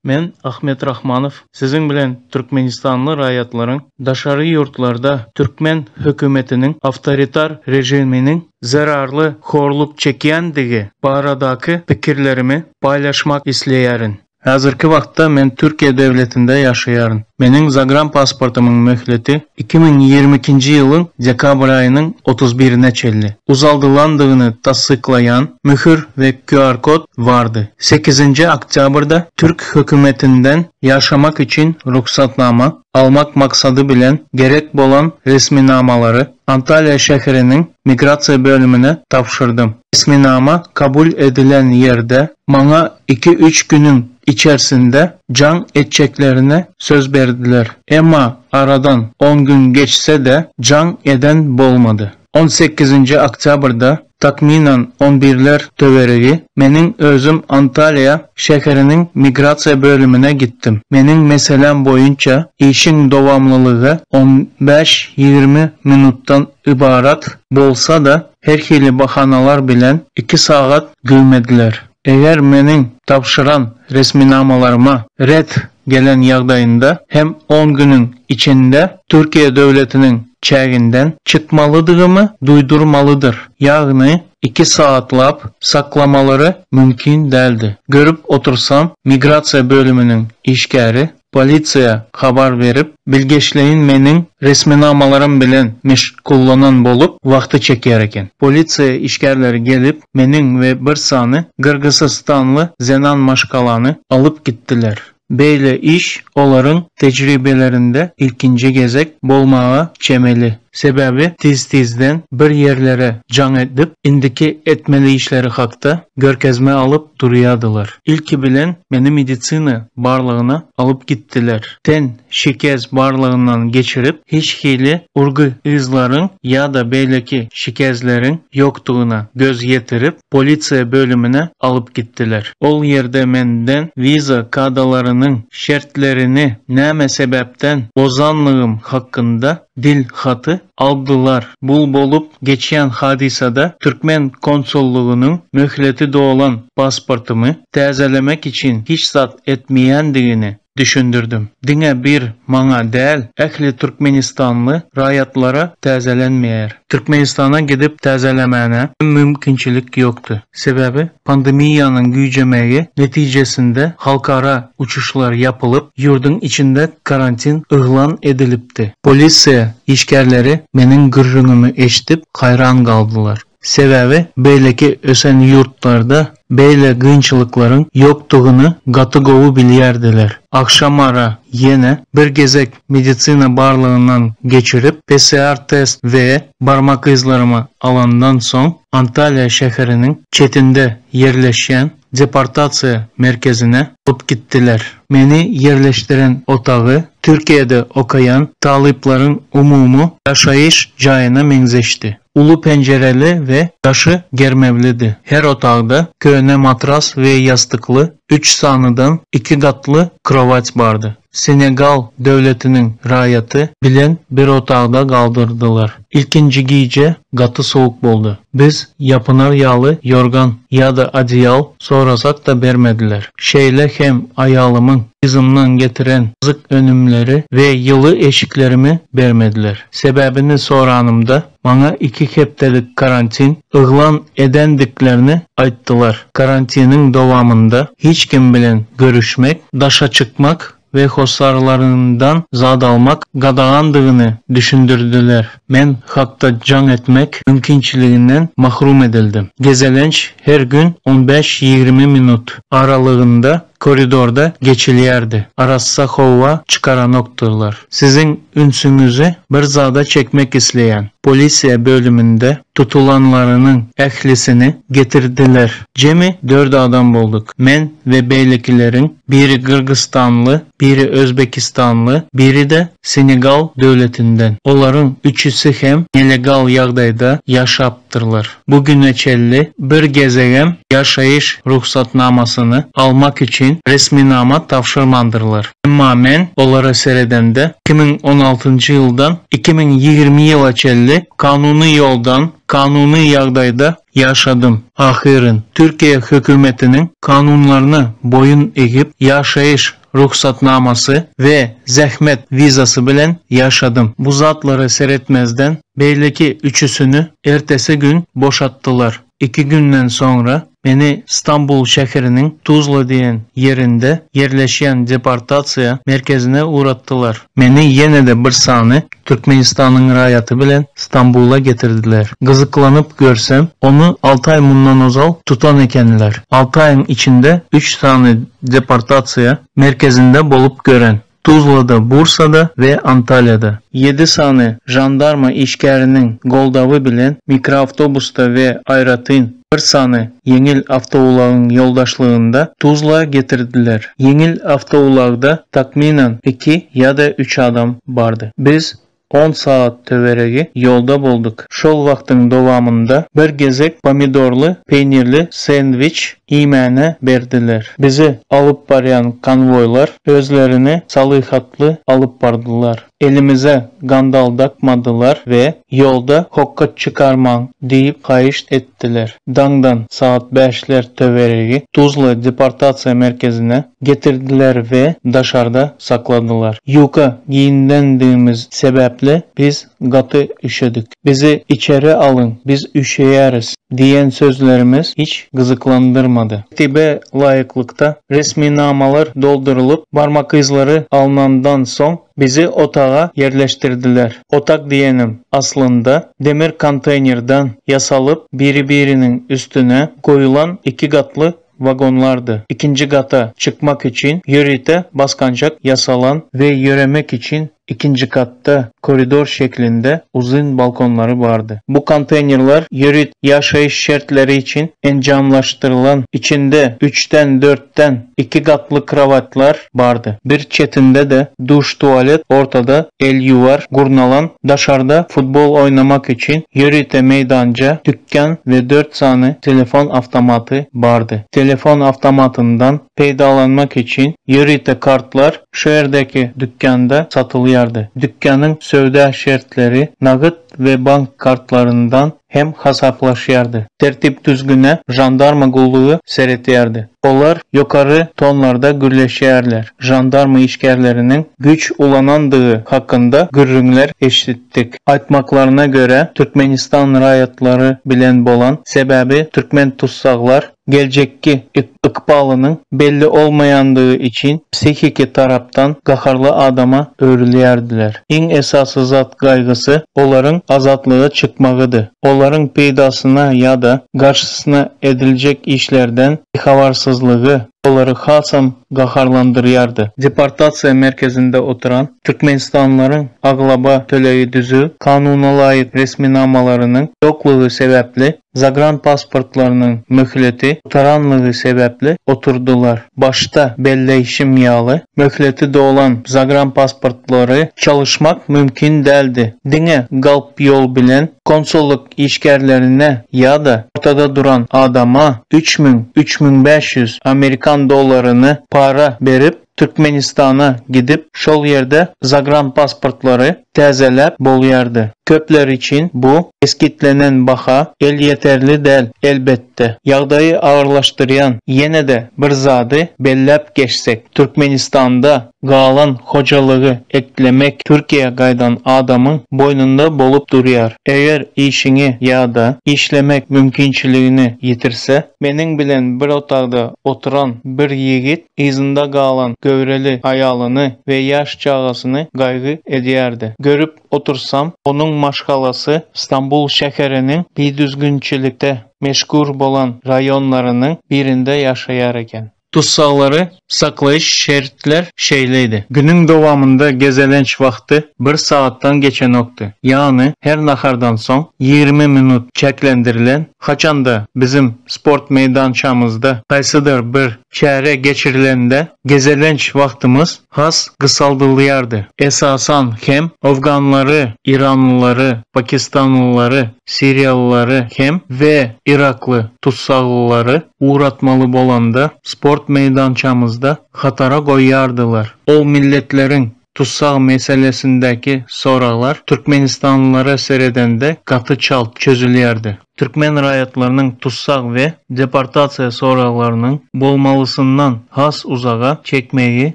Men Ahmet Rahmanov, sizin bilen Türkmenistanlı rayatların daşarı yurtlarda Türkmen hükümetinin avtoritar rejiminin zararlı horluk çekendigi baradaki fikirlerimi paylaşmak isleyerin. Hazırki vaqtda men Türkiye devletinde yaşayarım. Menin zagran pasportumun mühleti 2022 yılın dekabr ayının 31'ine çelli. Uzaldılandığını tasdiklayan mühür ve QR kod vardı. 8. Oktyabır'da Türk hükümetinden yaşamak için ruhsatnama almak maksadı bilen gerek bolan resminamaları Antalya şehrinin migrasiya bölümüne tavşırdım. Resminama kabul edilen yerde bana 2-3 günün içerisinde can edeceklerine söz verdiler. Ama aradan 10 gün geçse de can eden bolmadı. 18. Oktyabır'da takminen 11'ler tövereği menin özüm Antalya şehrinin migrasiya bölümüne gittim. Menin meselem boyunca işin devamlılığı 15-20 minuttan ibaret bolsa da her hili bahanalar bilen 2 saat gülmediler. Eğer menin tavşıran resminamalarıma red gelen yağdayında hem 10 günün içinde Türkiye devletinin çeğinden çıkmalıdığımı duydurmalıdır. Yani 2 saatlap saklamaları mümkün değildi. Görüp otursam migrasiya bölümünün işgari polisiye haber verip bilgeçleyin menin resminamalarım bilen meşgullanan bolup vakti çekerken. Polisiye işgərləri gelip menin ve bir sani Kırgızistanlı Zenan Maşkalanı alıp gittiler. Böyle iş onların tecrübelerinde ilkinci gezek bolmağa çemeli. Sebebi tizden bir yerlere can edip indiki etmeli işleri hakta görkezme alıp duruyadılar. İlki bilen beni meditsina barlığına alıp gittiler. Ten şikez barlığından geçirip hiç hili urgu izların ya da beyleki şikezlerin yoktuğuna göz yetirip polisiye bölümüne alıp gittiler. Ol yerde menden viza kadalarının şartlarını neme sebepten bozanlığım hakkında dil hatı aldılar. Bul bolup geçen hadisada Türkmen konsolluğunun mühleti doğulan pasportumu tazelemek için hiç zat etmeyendiğini düşündürdüm. Dine bir mana değil, ehli Türkmenistanlı rayatlara tazelenmeyer. Türkmenistan'a gidip tazelemene mümkünçilik yoktu. Sebebi pandemiyanın gücemeyi neticesinde halkara uçuşlar yapılıp yurdun içinde karantin ıhlan edilipti. Polisiye işgərləri menin gırrınımı eşitip hayran kaldılar. Sebebi beyleki ösen yurtlarda beyle kıyınçılıkların yoktuğunu gatıgovu biliyerdiler. Akşam ara yine bir gezek meditsina barlığından geçirip PCR test ve parmak izlerimi alandan son Antalya şehrinin çetinde yerleşen deportasiya merkezine alıp gittiler. Beni yerleştiren otağı Türkiye'de okuyan taliplerin umumu yaşayış cayına menzeşti. Ulu pencereli ve taşı germevliydi. Her otağda köhne matras ve yastıklı 3 sanıdan 2 katlı kravat vardı. Senegal devletinin rayatı bilen bir otağda kaldırdılar. İlkinci gece katı soğuk oldu. Biz yapınar yağlı yorgan ya da adiyal sorasak da vermediler. Şeyle hem ayağımın izimden getiren zık önümleri ve yılı eşiklerimi vermediler. Sebebini soranımda bana 2 haftalık karantin ıhlan edendiklerini ayttılar. Karantinin devamında hiç kim bilen görüşmek, daşa çıkmak ve hosarlarından zad almak gadağandığını düşündürdüler. Men hakta can etmek mümkünçiliğinden mahrum edildim. Gezelenç her gün 15-20 minut aralığında koridorda geçiliyerdi. Arassa hova çıkaran noktalar. Sizin ünsünüzü bir zada çekmek isteyen polisiye bölümünde tutulanlarının ehlisini getirdiler. Cemi 4 adam bulduk. Men ve beylekilerin biri Kırgızistanlı, biri Özbekistanlı, biri de Senegal devletinden. Onların üçüsü hem illegal yağdayda yaşaptırlar. Bugüne çelli bir gezegen yaşayış ruhsatnamasını almak için resminama tavşırmandırlar. Ama men onlara seyredende 2016 yıldan 2020 yıla çelli belli kanuni yoldan, kanuni yağdayda yaşadım. Ahirin Türkiye hükümetinin kanunlarına boyun eğip yaşayış ruhsatnaması ve zahmet vizası bilen yaşadım. Bu zatları seyretmezden belki üçüsünü ertesi gün boşattılar. 2 günden sonra beni İstanbul şehrinin Tuzla diyen yerinde yerleşen deportasiya merkezine uğrattılar. Beni yine de bir sani Türkmenistan'ın rayatı bilen İstanbul'a getirdiler. Gızıklanıp görsem onu 6 ay bundan ozal tutan ekenler. 6 ayın içinde 3 tane deportasiya merkezinde bolup gören. Tuzla'da, Bursa'da ve Antalya'da. 7 tane jandarma işgərinin goldavı bilen mikroavtobusta ve ayratın bir tane yengil avtoulağın yoldaşlığında Tuzla'ya getirdiler. Yengil avtoulağda takminen 2 ya da 3 adam vardı. Biz 10 saat töveregi yolda bulduk. Şol vaktin dovamında bir gezek pomidorlu, peynirli sandviç imene verdiler. Bizi alıp barayan konvoylar özlerini salıhatlı alıp bardılar. Elimize gandal takmadılar ve yolda hokka çıkarman deyip kayış ettiler. Dangdan saat 5'ler töveregi Tuzla deportasiya merkezine getirdiler ve dışarıda sakladılar. Yuka giyindiğimiz sebeple biz katı üşüdük. Bizi içeri alın, biz üşüyeriz diyen sözlerimiz hiç gızıklandırmadı. Tibe layıklıkta resminamalar doldurulup parmak izleri alınandan son bizi otağa yerleştirdiler. Otak diyenim aslında demir konteynerden yasalıp birbirinin üstüne koyulan 2 katlı vagonlardı. 2. kata çıkmak için yürüte baskancak yasalan ve yürümek için 2. katta koridor şeklinde uzun balkonları vardı. Bu konteynerler yürüt yaşayış şartları için encamlaştırılan içinde 3'ten 4'ten 2 katlı kravatlar vardı. Bir çetinde de duş tuvalet, ortada el yuvar gurnalan, dışarıda futbol oynamak için yürüte meydanca, dükkan ve 4 tane telefon avtomatı vardı. Telefon avtomatından faydalanmak için yürüte kartlar şehirdeki dükkanda satılıyordu. Dükkanın sövda şartları nakit ve bank kartlarından hem hesaplaşırdı. Tertip düzgüne jandarma kulluğu seyretirdi. Onlar yukarı tonlarda gürleşerler. Jandarma işgərlerinin güç ulanandığı hakkında gürrünler eşittik. Aytmaklarına göre Türkmenistan rayatları bilen bolan sebebi Türkmen tutsaklar gelecekki ıkbalının belli olmayandığı için psihiki taraftan gaharlı adama öğrülüyerdiler. En esası zat kaygısı onların azatlığa çıkmağıdı. Onların peydasına ya da karşısına edilecek işlerden havarsızlığı onları hasam gaharlandırıyordu. Deportasiya merkezinde oturan Türkmenistanlıların aglaba töleği düzü kanuna layık resminamalarının yokluğu sebeple zagran pasportlarının mühleti oturanlığı sebeple oturdular. Başta belleyişim yağlı mühleti de olan zagran pasportları çalışmak mümkün değildi. Dine galp yol bilen konsolluk işgərlerine ya da ortada duran adama 3000-3500 Amerikan dolarını para verip Türkmenistan'a gidip şol yerde zagran pasportları təzəlep boluyardı. Köpler için bu eskitlenen baha el yeterli değil elbette. Yağdayı ağırlaştıran yine de bir zadı bellep geçsek. Türkmenistan'da qalan hocalığı eklemek Türkiye gaydan adamın boynunda bolup duruyor. Eğer işini ya da işlemek mümkünçiliğini yitirse, benim bilen bir otaqda oturan bir yiğit izinde qalan gövreli ayalını ve yaş çağasını qaygı ediyerdi. Görüp otursam onun maşgalası İstanbul şehrinin bir düzgünçilikte meşgul bolan rayonlarının birinde yaşayar eken. Tutsakları saklayış şeritler şeyleydi. Günün devamında gezelenç vakti 1 saattan geçen oktu. Yani her nahardan son 20 minut çeklendirilen, haçan da bizim sport meydançamızda kaysıdır bir şehre geçirilende gezelenç vaktimiz has kısaldılıyardı. Esasan hem Afganları, İranlıları, Pakistanlıları, Siriyalıları hem ve Iraklı tutsaklıları uğratmalı bolanda sport meydançamızda hatara koyardılar. O milletlerin tutsaq meselesindeki sorular Türkmenistanlılara seredende katı çalt çözülüyordu. Türkmen rayatlarının tutsaq ve deportasiya sorularının bolmalısından has uzağa çekmeyi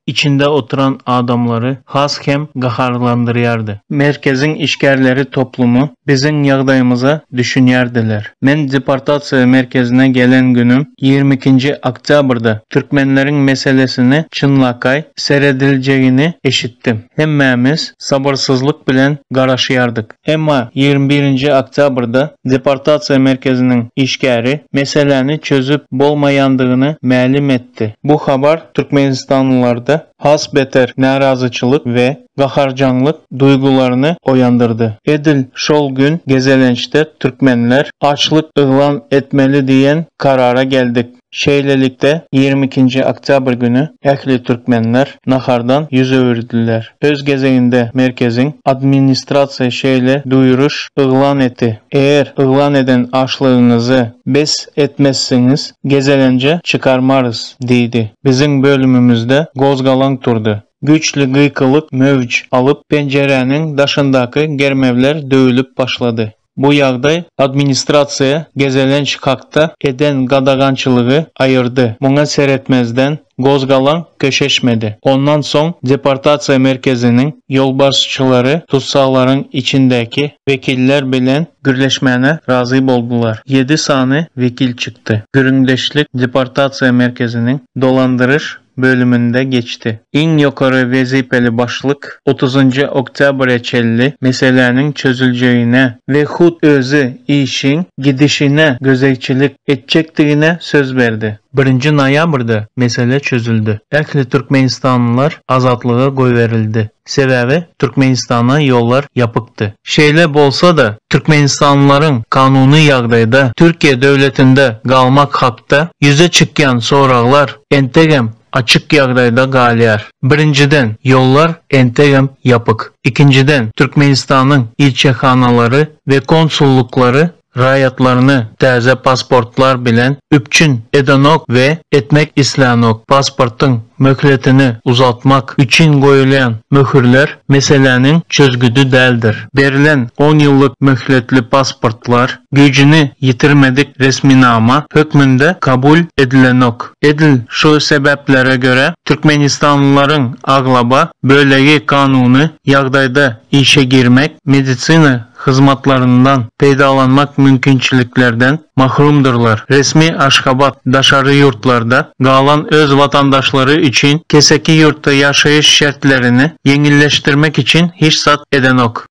içinde oturan adamları has hem gaharlandırıyordu. Merkezin işgərləri toplumu bizim yağdayımıza düşünüyordular. Men deportasiya merkezine gelen günüm 22. Oktyabırda Türkmenlerin meselesini çınlakay seyredileceğini eşittim. Hemmemiz sabırsızlık bilen garaşıyardık. Ama 21. Oktyabırda deportasiya merkezinin işgəri meseleni çözüp bolmayandığını məlum etti. Bu haber Türkmenistanlılarda has beter narazıçılık ve gaharcanlık duygularını oyandırdı. Edil şol gün Gezelenç'te Türkmenler açlık ilan etmeli diyen karara geldik. Şeylelikte 22. Oktyabr günü ehli Türkmenler nahardan yüz öğürdüler. Öz gezeginde merkezin administrasiya şeyle duyuruş ilan etti. Eğer ilan eden açlığınızı bes etmezseniz Gezelence çıkarmarız dedi. Bizim bölümümüzde gozgalan turdu. Güçlü gıykılık mövc alıp pencerenin daşındaki germevler dövülüp başladı. Bu yağday administrasiya Gezelenç hakta eden qadağançılığı ayırdı. Buna seyretmezden gozgalan köşeşmedi. Ondan son deportasiya merkezinin yolbaşçıları tutsaqların içindeki vekiller bilen gürleşmene razı oldular. 7 sani vekil çıktı. Güründeşlik deportasiya merkezinin dolandırış bölümünde geçti. En yukarı vazifeli başlık 30. Oktyabr reçelli meselenin çözüleceğine ve hud özü işin gidişine gözeyçilik edecektiğine söz verdi. 1. Noyabr'da mesele çözüldü. Ehli Türkmenistanlılar azatlığa koy verildi. Sebebi Türkmenistan'a yollar yapıktı. Şeyle bolsa da Türkmenistanlıların kanuni yağdayda Türkiye devletinde kalmak hakta yüze çıkan sorular entegem açık yağdayda galiyar. Birinciden yollar entegem yapık. İkinciden Türkmenistan'ın ilçexanaları ve konsullukları rayatlarını taze pasportlar bilen üpçün edenok ve etmek islanok pasportun möhletini uzatmak için koyulan möhürler meselenin çözgüdü değildir. Verilen 10 yıllık möhletli pasportlar gücünü yitirmedik resminama hükmünde kabul edilenok. Edil şu sebeplere göre Türkmenistanlıların ağlaba böyleyi kanunu yağdayda işe girmek, medisina hizmetlarından faydalanmak mümkünçülüklerden mahrumdurlar. Resmi Aşgabat daşarı yurtlarda qalan öz vatandaşları için keseki yurtta yaşayış şartlarını yengilleştirmek için hissat edenok.